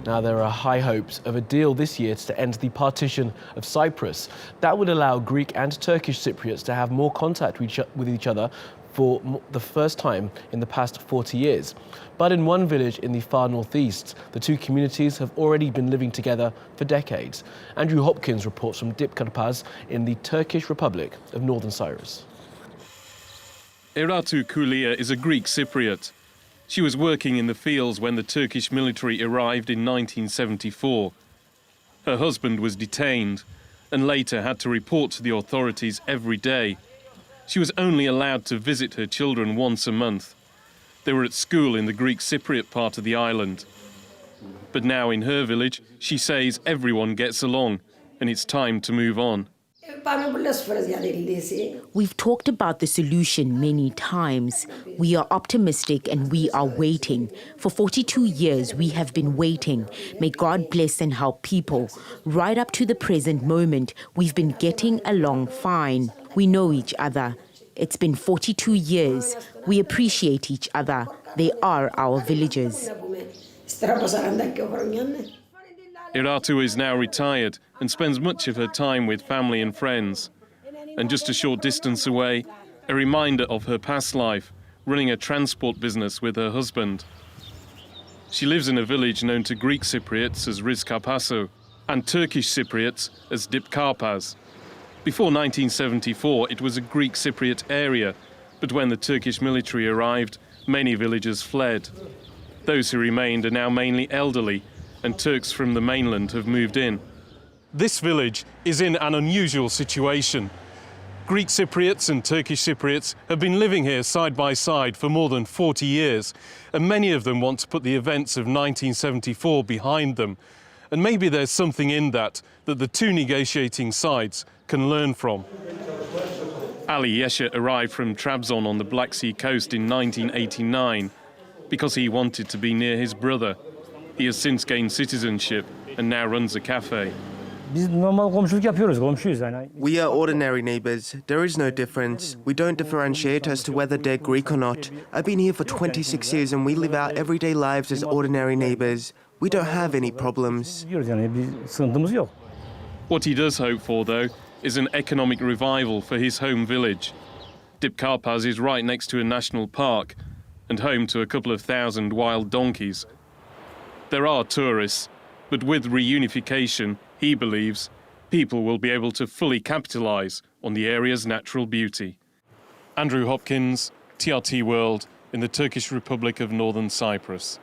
Now, there are high hopes of a deal this year to end the partition of Cyprus. That would allow Greek and Turkish Cypriots to have more contact with each other for the first time in the past 40 years. But in one village in the far northeast, the two communities have already been living together for decades. Andrew Hopkins reports from Dipkarpaz in the Turkish Republic of Northern Cyprus. Eratu Kulia is a Greek Cypriot. She was working in the fields when the Turkish military arrived in 1974. Her husband was detained and later had to report to the authorities every day. She was only allowed to visit her children once a month. They were at school in the Greek Cypriot part of the island. But now in her village, she says everyone gets along and it's time to move on. We've talked about the solution many times. We are optimistic and we are waiting. For 42 years, we have been waiting. May God bless and help people. Right up to the present moment, we've been getting along fine. We know each other. It's been 42 years. We appreciate each other. They are our villagers. Eratu is now retired and spends much of her time with family and friends. And just a short distance away, a reminder of her past life, running a transport business with her husband. She lives in a village known to Greek Cypriots as Rizkapaso and Turkish Cypriots as Dipkarpaz. Before 1974, it was a Greek Cypriot area, but when the Turkish military arrived, many villagers fled. Those who remained are now mainly elderly, and Turks from the mainland have moved in. This village is in an unusual situation. Greek Cypriots and Turkish Cypriots have been living here side by side for more than 40 years, and many of them want to put the events of 1974 behind them. And maybe there's something in that the two negotiating sides can learn from. Ali Yesha arrived from Trabzon on the Black Sea coast in 1989 because he wanted to be near his brother. He has since gained citizenship and now runs a cafe. We are ordinary neighbors. There is no difference. We don't differentiate as to whether they're Greek or not. I've been here for 26 years and we live our everyday lives as ordinary neighbors. We don't have any problems. What he does hope for, though, is an economic revival for his home village. Dipkarpaz is right next to a national park and home to a couple of thousand wild donkeys. There are tourists, but with reunification, he believes, people will be able to fully capitalise on the area's natural beauty. Andrew Hopkins, TRT World, in the Turkish Republic of Northern Cyprus.